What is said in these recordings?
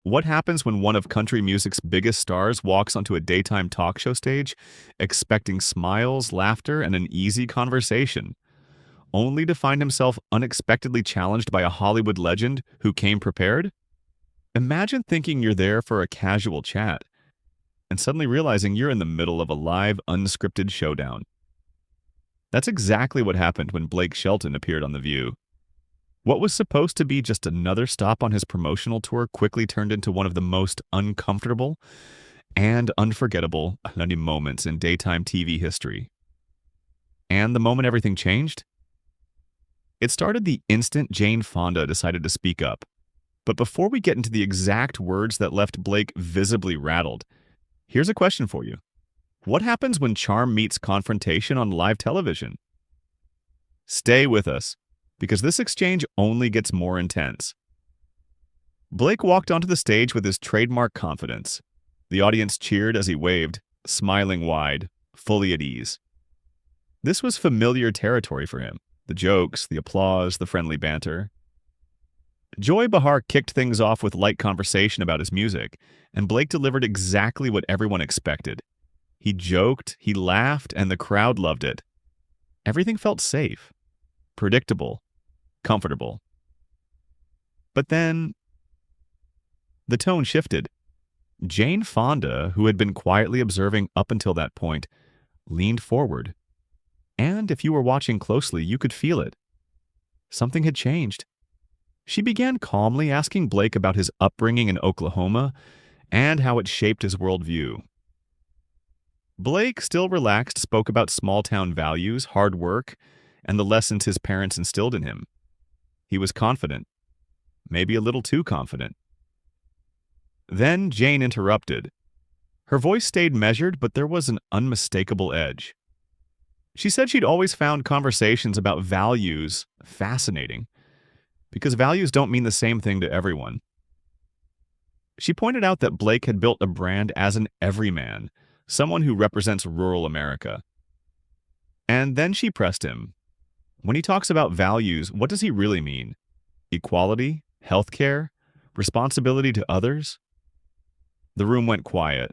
What happens when one of country music's biggest stars walks onto a daytime talk show stage expecting smiles, laughter, and an easy conversation, only to find himself unexpectedly challenged by a Hollywood legend who came prepared? Imagine thinking you're there for a casual chat and suddenly realizing you're in the middle of a live, unscripted showdown. That's exactly what happened when Blake Shelton appeared on The View. What was supposed to be just another stop on his promotional tour quickly turned into one of the most uncomfortable and unforgettable moments in daytime TV history. And the moment everything changed? It started the instant Jane Fonda decided to speak up. But before we get into the exact words that left Blake visibly rattled, here's a question for you. What happens when charm meets confrontation on live television? Stay with us, because this exchange only gets more intense. Blake walked onto the stage with his trademark confidence. The audience cheered as he waved, smiling wide, fully at ease. This was familiar territory for him. The jokes, the applause, the friendly banter. Joy Behar kicked things off with light conversation about his music, and Blake delivered exactly what everyone expected. He joked, he laughed, and the crowd loved it. Everything felt safe, predictable, comfortable. But then, the tone shifted. Jane Fonda, who had been quietly observing up until that point, leaned forward. And if you were watching closely, you could feel it. Something had changed. She began calmly asking Blake about his upbringing in Oklahoma and how it shaped his worldview. Blake, still relaxed, spoke about small-town values, hard work, and the lessons his parents instilled in him. He was confident, maybe a little too confident. Then Jane interrupted. Her voice stayed measured, but there was an unmistakable edge. She said she'd always found conversations about values fascinating, because values don't mean the same thing to everyone. She pointed out that Blake had built a brand as an everyman, someone who represents rural America. And then she pressed him. When he talks about values, what does he really mean? Equality? Healthcare? Responsibility to others? The room went quiet.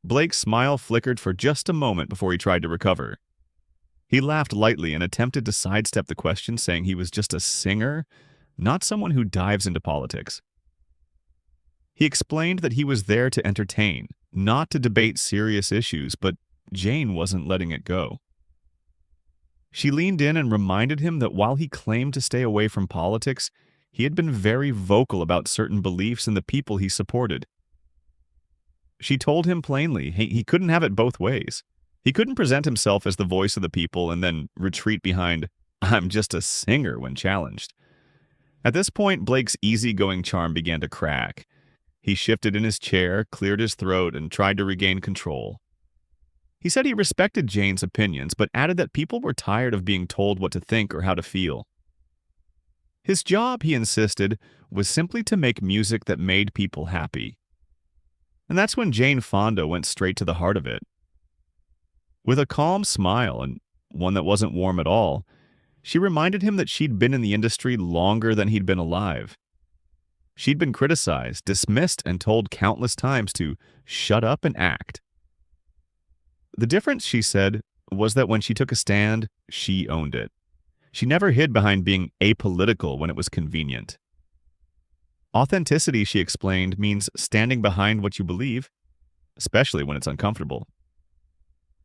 Blake's smile flickered for just a moment before he tried to recover. He laughed lightly and attempted to sidestep the question, saying he was just a singer, not someone who dives into politics. He explained that he was there to entertain, not to debate serious issues, but Jane wasn't letting it go. She leaned in and reminded him that while he claimed to stay away from politics, he had been very vocal about certain beliefs and the people he supported. She told him plainly he couldn't have it both ways. He couldn't present himself as the voice of the people and then retreat behind, "I'm just a singer," when challenged. At this point, Blake's easygoing charm began to crack. He shifted in his chair, cleared his throat, and tried to regain control. He said he respected Jane's opinions, but added that people were tired of being told what to think or how to feel. His job, he insisted, was simply to make music that made people happy. And that's when Jane Fonda went straight to the heart of it. With a calm smile, and one that wasn't warm at all, she reminded him that she'd been in the industry longer than he'd been alive. She'd been criticized, dismissed, and told countless times to shut up and act. The difference, she said, was that when she took a stand, she owned it. She never hid behind being apolitical when it was convenient. Authenticity, she explained, means standing behind what you believe, especially when it's uncomfortable.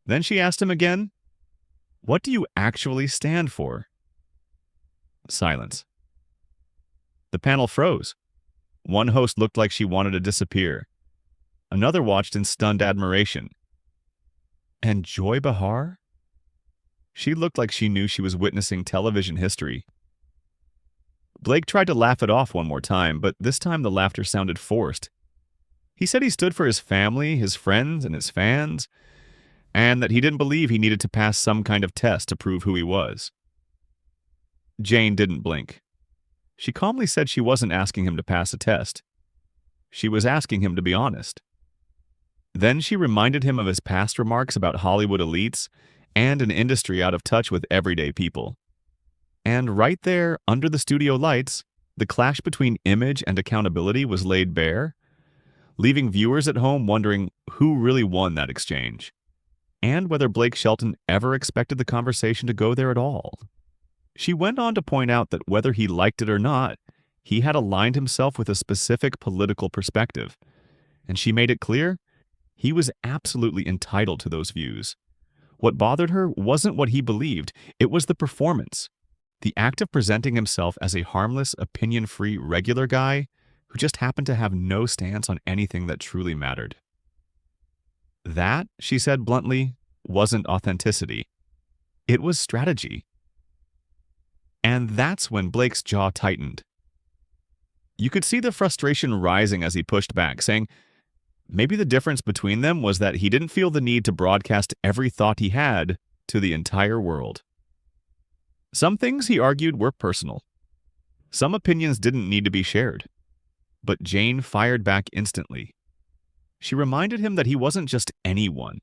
Then she asked him again, "What do you actually stand for?" Silence. The panel froze. One host looked like she wanted to disappear. Another watched in stunned admiration. And Joy Behar? She looked like she knew she was witnessing television history. Blake tried to laugh it off one more time, but this time the laughter sounded forced. He said he stood for his family, his friends, and his fans, and that he didn't believe he needed to pass some kind of test to prove who he was. Jane didn't blink. She calmly said she wasn't asking him to pass a test. She was asking him to be honest. Then she reminded him of his past remarks about Hollywood elites and an industry out of touch with everyday people. And right there, under the studio lights, the clash between image and accountability was laid bare, leaving viewers at home wondering who really won that exchange, and whether Blake Shelton ever expected the conversation to go there at all. She went on to point out that whether he liked it or not, he had aligned himself with a specific political perspective, and she made it clear he was absolutely entitled to those views. What bothered her wasn't what he believed, it was the performance. The act of presenting himself as a harmless, opinion-free, regular guy who just happened to have no stance on anything that truly mattered. That, she said bluntly, wasn't authenticity. It was strategy. And that's when Blake's jaw tightened. You could see the frustration rising as he pushed back, saying maybe the difference between them was that he didn't feel the need to broadcast every thought he had to the entire world. Some things, he argued, were personal. Some opinions didn't need to be shared. But Jane fired back instantly. She reminded him that he wasn't just anyone.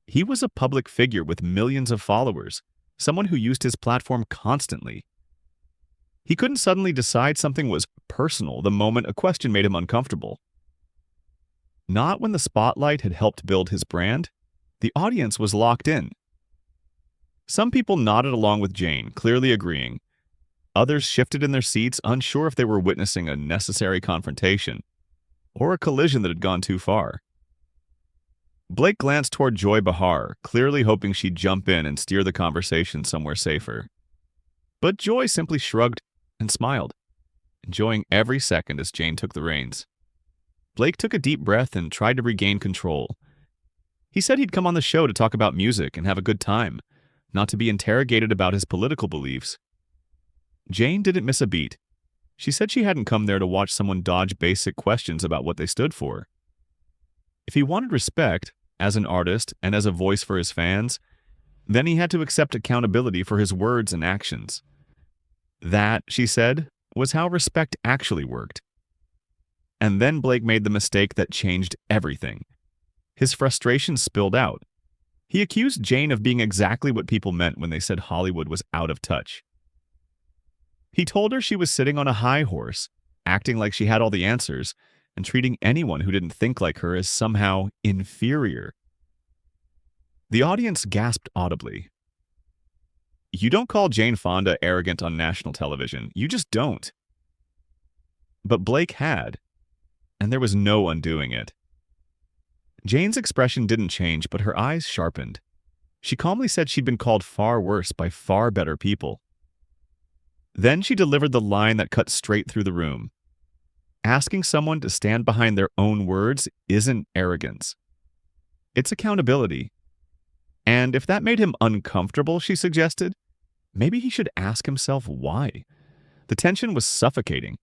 He was a public figure with millions of followers, someone who used his platform constantly. He couldn't suddenly decide something was personal the moment a question made him uncomfortable. Not when the spotlight had helped build his brand. The audience was locked in. Some people nodded along with Jane, clearly agreeing. Others shifted in their seats, unsure if they were witnessing a necessary confrontation or a collision that had gone too far. Blake glanced toward Joy Behar, clearly hoping she'd jump in and steer the conversation somewhere safer. But Joy simply shrugged and smiled, enjoying every second as Jane took the reins. Blake took a deep breath and tried to regain control. He said he'd come on the show to talk about music and have a good time, not to be interrogated about his political beliefs. Jane didn't miss a beat. She said she hadn't come there to watch someone dodge basic questions about what they stood for. If he wanted respect, as an artist and as a voice for his fans, then he had to accept accountability for his words and actions. That, she said, was how respect actually worked. And then Blake made the mistake that changed everything. His frustration spilled out. He accused Jane of being exactly what people meant when they said Hollywood was out of touch. He told her she was sitting on a high horse, acting like she had all the answers, and treating anyone who didn't think like her as somehow inferior. The audience gasped audibly. You don't call Jane Fonda arrogant on national television. You just don't. But Blake had, and there was no undoing it. Jane's expression didn't change, but her eyes sharpened. She calmly said she'd been called far worse by far better people. Then she delivered the line that cut straight through the room. Asking someone to stand behind their own words isn't arrogance. It's accountability. And if that made him uncomfortable, she suggested, maybe he should ask himself why. The tension was suffocating.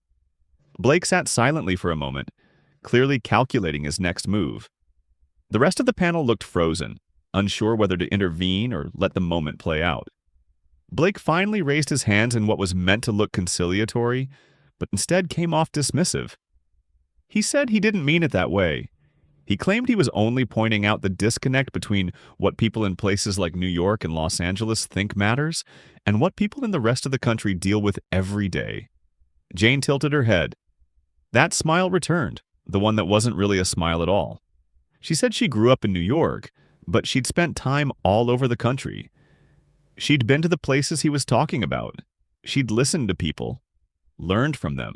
Blake sat silently for a moment, clearly calculating his next move. The rest of the panel looked frozen, unsure whether to intervene or let the moment play out. Blake finally raised his hands in what was meant to look conciliatory, but instead came off dismissive. He said he didn't mean it that way. He claimed he was only pointing out the disconnect between what people in places like New York and Los Angeles think matters and what people in the rest of the country deal with every day. Jane tilted her head. That smile returned, the one that wasn't really a smile at all. She said she grew up in New York, but she'd spent time all over the country. She'd been to the places he was talking about. She'd listened to people, learned from them.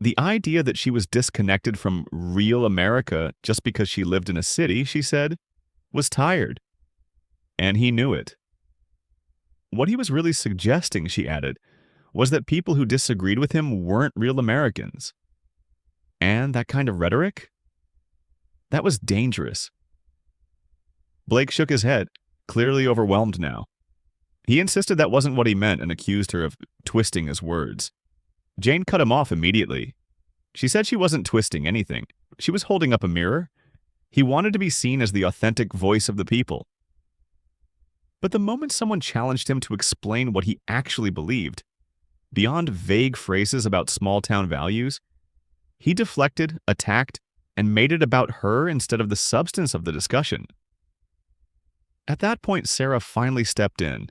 The idea that she was disconnected from real America just because she lived in a city, she said, was tired. And he knew it. What he was really suggesting, she added, was that people who disagreed with him weren't real Americans. And that kind of rhetoric? That was dangerous. Blake shook his head, clearly overwhelmed now. He insisted that wasn't what he meant and accused her of twisting his words. Jane cut him off immediately. She said she wasn't twisting anything. She was holding up a mirror. He wanted to be seen as the authentic voice of the people. But the moment someone challenged him to explain what he actually believed, beyond vague phrases about small-town values, he deflected, attacked, and made it about her instead of the substance of the discussion. At that point, Sarah finally stepped in,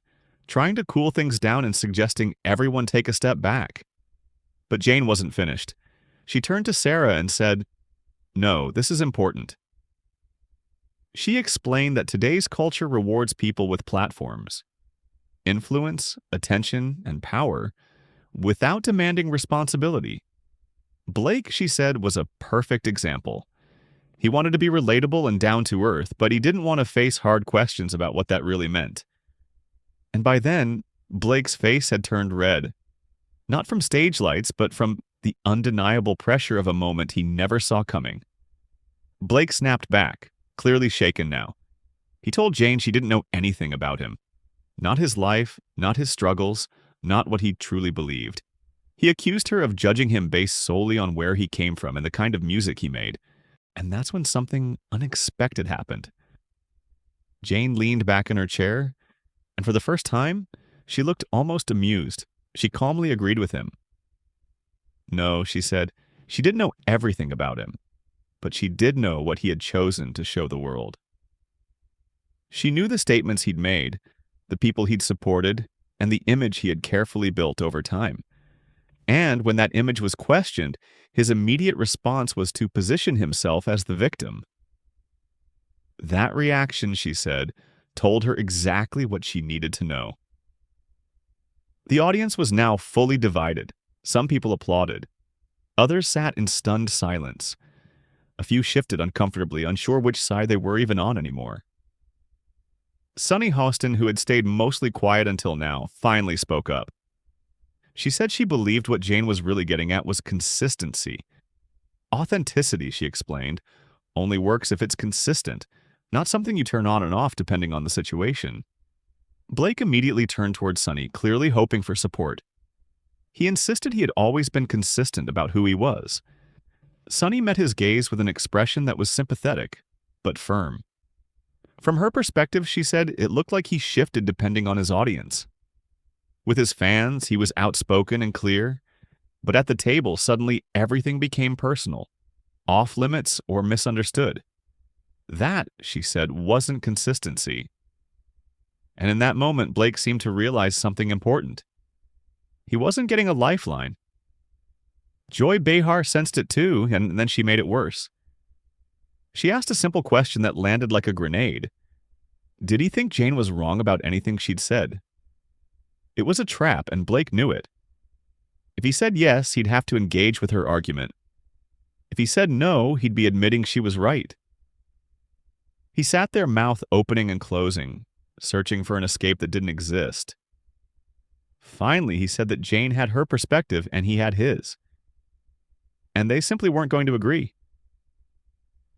trying to cool things down and suggesting everyone take a step back. But Jane wasn't finished. She turned to Sarah and said, No, this is important. She explained that today's culture rewards people with platforms, influence, attention, and power without demanding responsibility. Blake, she said, was a perfect example. He wanted to be relatable and down to earth, but he didn't want to face hard questions about what that really meant. And by then, Blake's face had turned red. Not from stage lights, but from the undeniable pressure of a moment he never saw coming. Blake snapped back, clearly shaken now. He told Jane she didn't know anything about him. Not his life, not his struggles, not what he truly believed. He accused her of judging him based solely on where he came from and the kind of music he made. And that's when something unexpected happened. Jane leaned back in her chair, and for the first time, she looked almost amused. She calmly agreed with him. No, she said, she didn't know everything about him, but she did know what he had chosen to show the world. She knew the statements he'd made, the people he'd supported, and the image he had carefully built over time. And when that image was questioned, his immediate response was to position himself as the victim. That reaction, she said, told her exactly what she needed to know. The audience was now fully divided. Some people applauded. Others sat in stunned silence. A few shifted uncomfortably, unsure which side they were even on anymore. Sunny Hostin, who had stayed mostly quiet until now, finally spoke up. She said she believed what Jane was really getting at was consistency. Authenticity, she explained, only works if it's consistent, not something you turn on and off depending on the situation. Blake immediately turned toward Sunny, clearly hoping for support. He insisted he had always been consistent about who he was. Sunny met his gaze with an expression that was sympathetic, but firm. From her perspective, she said, it looked like he shifted depending on his audience. With his fans, he was outspoken and clear, but at the table, suddenly everything became personal, off-limits or misunderstood. That, she said, wasn't consistency. And in that moment, Blake seemed to realize something important. He wasn't getting a lifeline. Joy Behar sensed it too, and then she made it worse. She asked a simple question that landed like a grenade. Did he think Jane was wrong about anything she'd said? It was a trap, and Blake knew it. If he said yes, he'd have to engage with her argument. If he said no, he'd be admitting she was right. He sat there, mouth opening and closing, searching for an escape that didn't exist. Finally, he said that Jane had her perspective and he had his. And they simply weren't going to agree.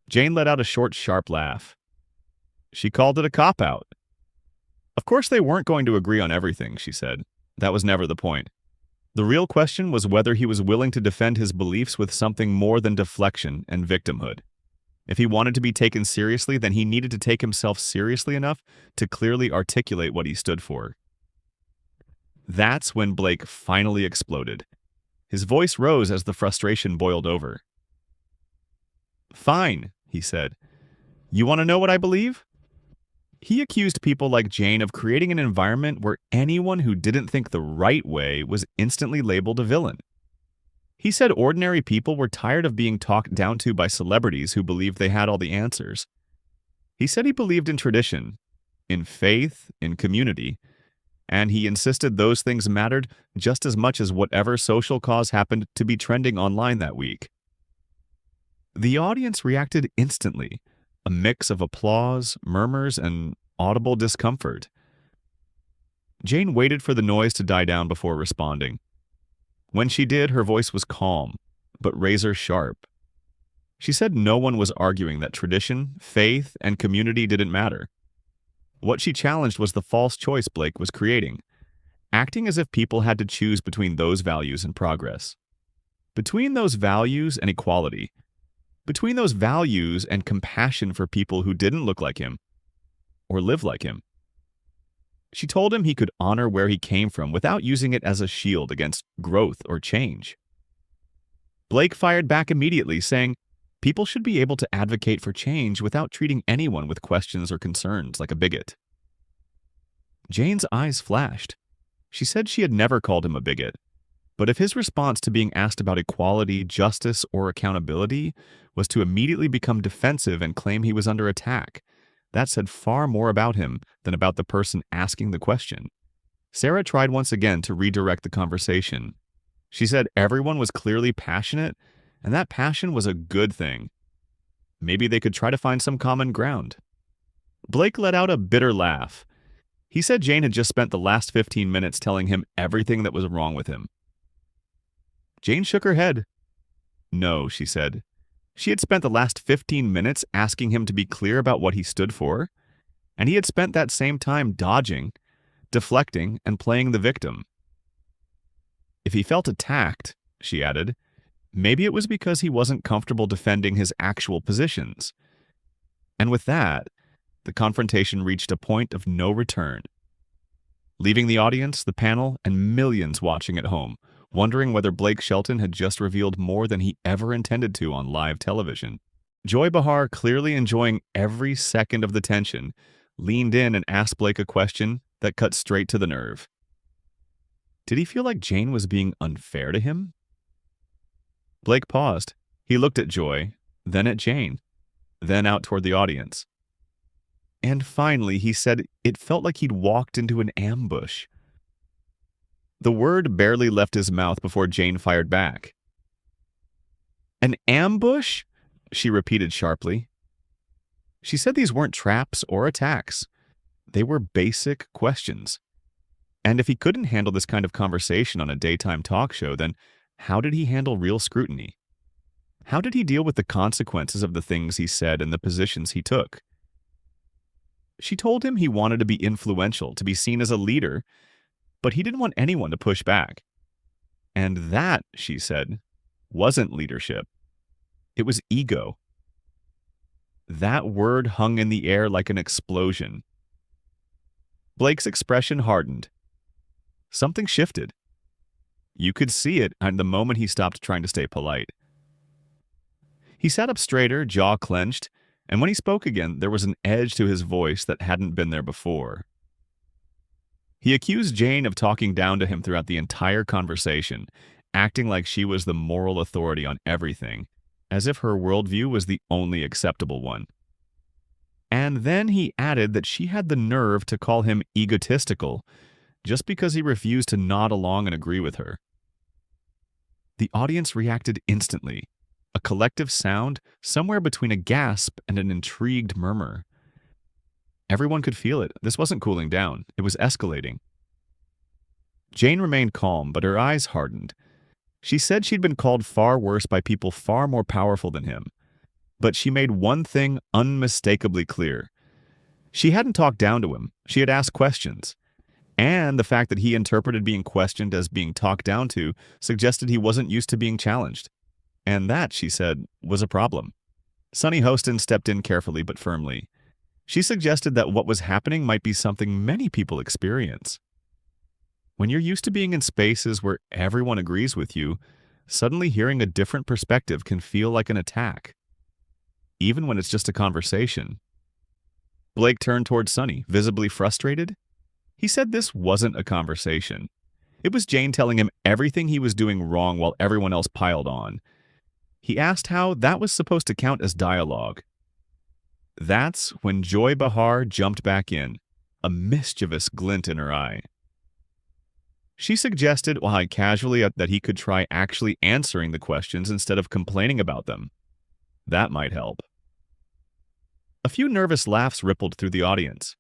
Jane let out a short, sharp laugh. She called it a cop-out. Of course they weren't going to agree on everything, she said. That was never the point. The real question was whether he was willing to defend his beliefs with something more than deflection and victimhood. If he wanted to be taken seriously, then he needed to take himself seriously enough to clearly articulate what he stood for. That's when Blake finally exploded. His voice rose as the frustration boiled over. Fine, he said. You want to know what I believe? He accused people like Jane of creating an environment where anyone who didn't think the right way was instantly labeled a villain. He said ordinary people were tired of being talked down to by celebrities who believed they had all the answers. He said he believed in tradition, in faith, in community, and he insisted those things mattered just as much as whatever social cause happened to be trending online that week. The audience reacted instantly, a mix of applause, murmurs, and audible discomfort. Jane waited for the noise to die down before responding. When she did, her voice was calm, but razor sharp. She said no one was arguing that tradition, faith, and community didn't matter. What she challenged was the false choice Blake was creating, acting as if people had to choose between those values and progress. Between those values and equality. Between those values and compassion for people who didn't look like him or live like him. She told him he could honor where he came from without using it as a shield against growth or change. Blake fired back immediately, saying, people should be able to advocate for change without treating anyone with questions or concerns like a bigot. Jane's eyes flashed. She said she had never called him a bigot. But if his response to being asked about equality, justice, or accountability was to immediately become defensive and claim he was under attack, that said far more about him than about the person asking the question. Sarah tried once again to redirect the conversation. She said everyone was clearly passionate, and that passion was a good thing. Maybe they could try to find some common ground. Blake let out a bitter laugh. He said Jane had just spent the last 15 minutes telling him everything that was wrong with him. Jane shook her head. No, she said. She had spent the last 15 minutes asking him to be clear about what he stood for, and he had spent that same time dodging, deflecting, and playing the victim. If he felt attacked, she added, maybe it was because he wasn't comfortable defending his actual positions. And with that, the confrontation reached a point of no return, leaving the audience, the panel, and millions watching at home, wondering whether Blake Shelton had just revealed more than he ever intended to on live television. Joy Behar, clearly enjoying every second of the tension, leaned in and asked Blake a question that cut straight to the nerve. Did he feel like Jane was being unfair to him? Blake paused. He looked at Joy, then at Jane, then out toward the audience. And finally, he said it felt like he'd walked into an ambush. The word barely left his mouth before Jane fired back. An ambush? She repeated sharply. She said these weren't traps or attacks. They were basic questions. And if he couldn't handle this kind of conversation on a daytime talk show, then how did he handle real scrutiny? How did he deal with the consequences of the things he said and the positions he took? She told him he wanted to be influential, to be seen as a leader, but he didn't want anyone to push back. And that, she said, wasn't leadership. It was ego. That word hung in the air like an explosion. Blake's expression hardened. Something shifted. You could see it at the moment he stopped trying to stay polite. He sat up straighter, jaw clenched, and when he spoke again, there was an edge to his voice that hadn't been there before. He accused Jane of talking down to him throughout the entire conversation, acting like she was the moral authority on everything, as if her worldview was the only acceptable one. And then he added that she had the nerve to call him egotistical just because he refused to nod along and agree with her. The audience reacted instantly, a collective sound somewhere between a gasp and an intrigued murmur. Everyone could feel it. This wasn't cooling down. It was escalating. Jane remained calm, but her eyes hardened. She said she'd been called far worse by people far more powerful than him. But she made one thing unmistakably clear. She hadn't talked down to him. She had asked questions. And the fact that he interpreted being questioned as being talked down to suggested he wasn't used to being challenged. And that, she said, was a problem. Sunny Hostin stepped in carefully but firmly. She suggested that what was happening might be something many people experience. When you're used to being in spaces where everyone agrees with you, suddenly hearing a different perspective can feel like an attack, even when it's just a conversation. Blake turned toward Sunny, visibly frustrated. He said this wasn't a conversation. It was Jane telling him everything he was doing wrong while everyone else piled on. He asked how that was supposed to count as dialogue. That's when Joy Behar jumped back in, a mischievous glint in her eye. She suggested, while casually, that he could try actually answering the questions instead of complaining about them. That might help. A few nervous laughs rippled through the audience.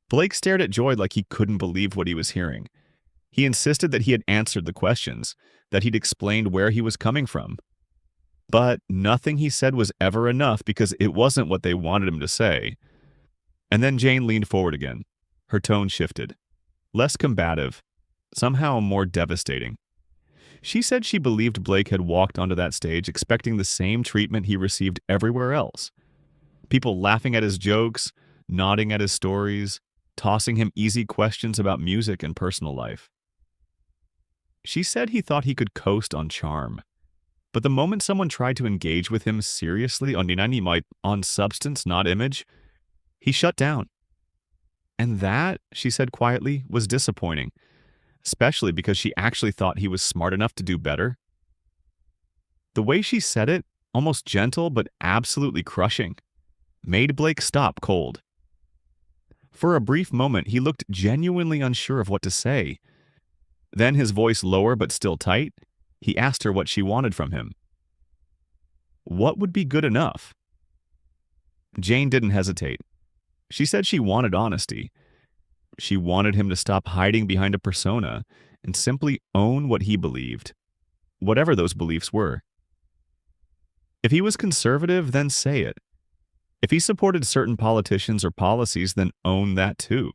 Blake stared at Joy like he couldn't believe what he was hearing. He insisted that he had answered the questions, that he'd explained where he was coming from. But nothing he said was ever enough because it wasn't what they wanted him to say. And then Jane leaned forward again. Her tone shifted. Less combative, somehow more devastating. She said she believed Blake had walked onto that stage expecting the same treatment he received everywhere else. People laughing at his jokes, nodding at his stories, tossing him easy questions about music and personal life. She said he thought he could coast on charm. But the moment someone tried to engage with him seriously on substance, not image, he shut down. And that, she said quietly, was disappointing. especially because she actually thought he was smart enough to do better. The way she said it, almost gentle but absolutely crushing, made Blake stop cold. For a brief moment, he looked genuinely unsure of what to say. Then, his voice lower but still tight, he asked her what she wanted from him. What would be good enough? Jane didn't hesitate. She said she wanted honesty. She wanted him to stop hiding behind a persona and simply own what he believed, whatever those beliefs were. If he was conservative, then say it. If he supported certain politicians or policies, then own that too.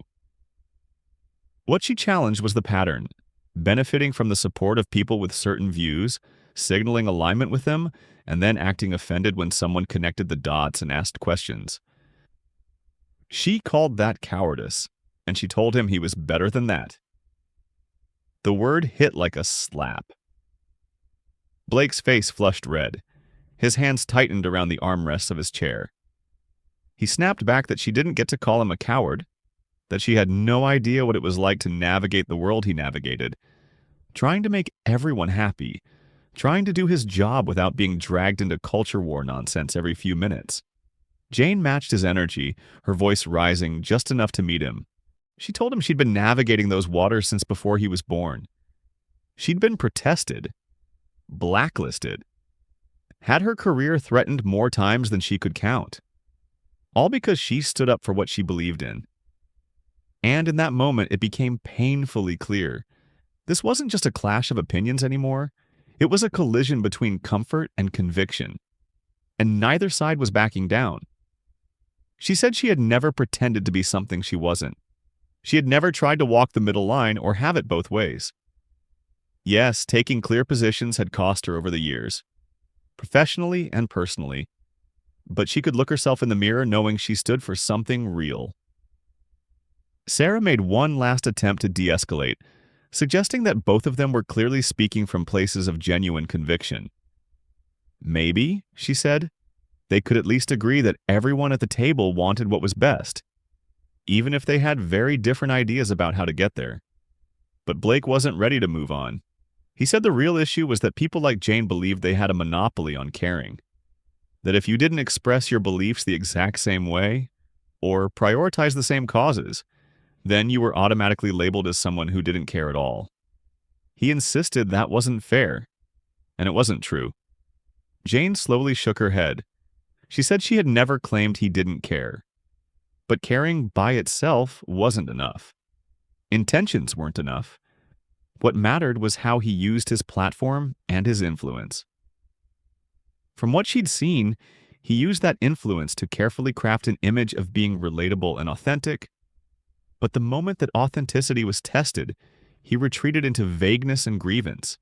What she challenged was the pattern, benefiting from the support of people with certain views, signaling alignment with them, and then acting offended when someone connected the dots and asked questions. She called that cowardice, and she told him he was better than that. The word hit like a slap. Blake's face flushed red. His hands tightened around the armrests of his chair. He snapped back that she didn't get to call him a coward, that she had no idea what it was like to navigate the world he navigated, trying to make everyone happy, trying to do his job without being dragged into culture war nonsense every few minutes. Jane matched his energy, her voice rising just enough to meet him. She told him she'd been navigating those waters since before he was born. She'd been protested, blacklisted, had her career threatened more times than she could count, all because she stood up for what she believed in. And in that moment, it became painfully clear. This wasn't just a clash of opinions anymore. It was a collision between comfort and conviction. And neither side was backing down. She said she had never pretended to be something she wasn't. She had never tried to walk the middle line or have it both ways. Yes, taking clear positions had cost her over the years, professionally and personally, but she could look herself in the mirror knowing she stood for something real. Sarah made one last attempt to de-escalate, suggesting that both of them were clearly speaking from places of genuine conviction. Maybe, she said, they could at least agree that everyone at the table wanted what was best, even if they had very different ideas about how to get there. But Blake wasn't ready to move on. He said the real issue was that people like Jane believed they had a monopoly on caring. That if you didn't express your beliefs the exact same way, or prioritize the same causes, then you were automatically labeled as someone who didn't care at all. He insisted that wasn't fair, and it wasn't true. Jane slowly shook her head. She said she had never claimed he didn't care. But caring by itself wasn't enough. Intentions weren't enough. What mattered was how he used his platform and his influence. From what she'd seen, he used that influence to carefully craft an image of being relatable and authentic. But the moment that authenticity was tested, he retreated into vagueness and grievance.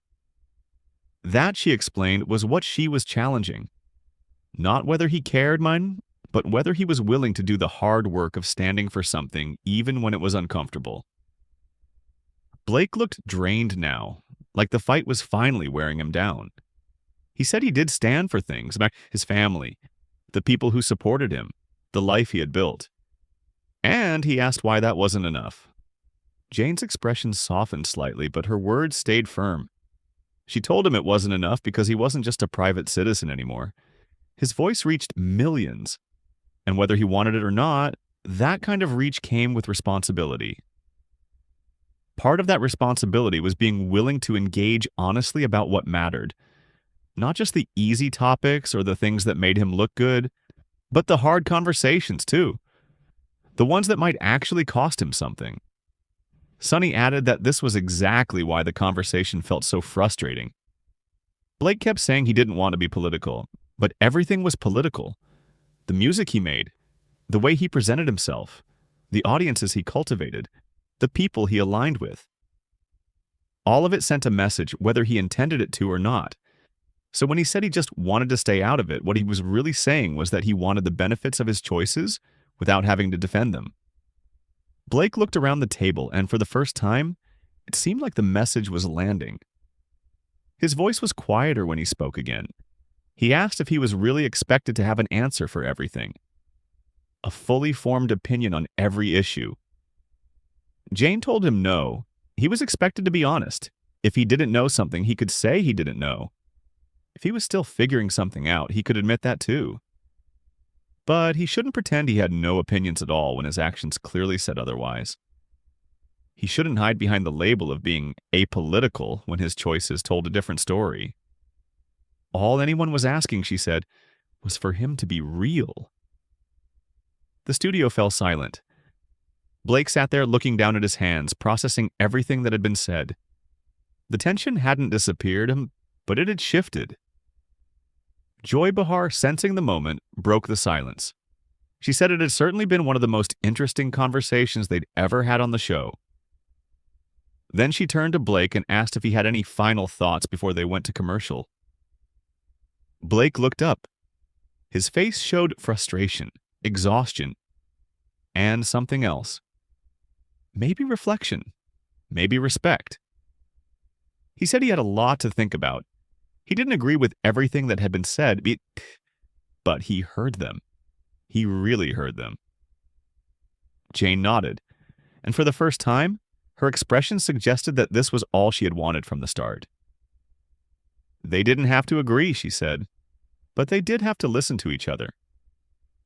That, she explained, was what she was challenging. Not whether he cared, but whether he was willing to do the hard work of standing for something even when it was uncomfortable. Blake looked drained now, like the fight was finally wearing him down. He said he did stand for things, his family, the people who supported him, the life he had built. And he asked why that wasn't enough. Jane's expression softened slightly, but her words stayed firm. She told him it wasn't enough because he wasn't just a private citizen anymore. His voice reached millions, and whether he wanted it or not, that kind of reach came with responsibility. Part of that responsibility was being willing to engage honestly about what mattered. Not just the easy topics or the things that made him look good, but the hard conversations too. The ones that might actually cost him something. Sonny added that this was exactly why the conversation felt so frustrating. Blake kept saying he didn't want to be political, but everything was political. The music he made, the way he presented himself, the audiences he cultivated, the people he aligned with. All of it sent a message, whether he intended it to or not. So when he said he just wanted to stay out of it, what he was really saying was that he wanted the benefits of his choices without having to defend them. Blake looked around the table, and for the first time, it seemed like the message was landing. His voice was quieter when he spoke again. He asked if he was really expected to have an answer for everything. A fully formed opinion on every issue. Jane told him no. He was expected to be honest. If he didn't know something, he could say he didn't know. If he was still figuring something out, he could admit that too. But he shouldn't pretend he had no opinions at all when his actions clearly said otherwise. He shouldn't hide behind the label of being apolitical when his choices told a different story. All anyone was asking, she said, was for him to be real. The studio fell silent. Blake sat there looking down at his hands, processing everything that had been said. The tension hadn't disappeared, but it had shifted. Joy Behar, sensing the moment, broke the silence. She said it had certainly been one of the most interesting conversations they'd ever had on the show. Then she turned to Blake and asked if he had any final thoughts before they went to commercial. Blake looked up. His face showed frustration, exhaustion, and something else. Maybe reflection, maybe respect. He said he had a lot to think about. He didn't agree with everything that had been said, but he heard them. He really heard them. Jane nodded, and for the first time, her expression suggested that this was all she had wanted from the start. They didn't have to agree, she said, but they did have to listen to each other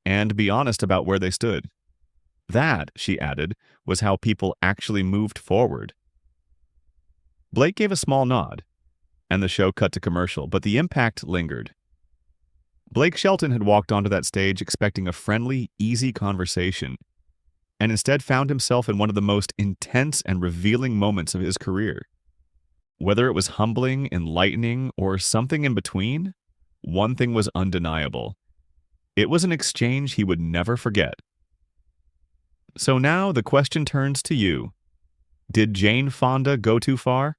and be honest about where they stood. That, she added, was how people actually moved forward. Blake gave a small nod, and the show cut to commercial, but the impact lingered. Blake Shelton had walked onto that stage expecting a friendly, easy conversation, and instead found himself in one of the most intense and revealing moments of his career. Whether it was humbling, enlightening, or something in between, one thing was undeniable. It was an exchange he would never forget. So now the question turns to you. Did Jane Fonda go too far?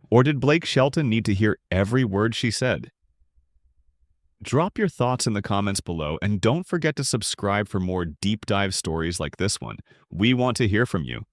Or did Blake Shelton need to hear every word she said? Drop your thoughts in the comments below, and don't forget to subscribe for more deep dive stories like this one. We want to hear from you.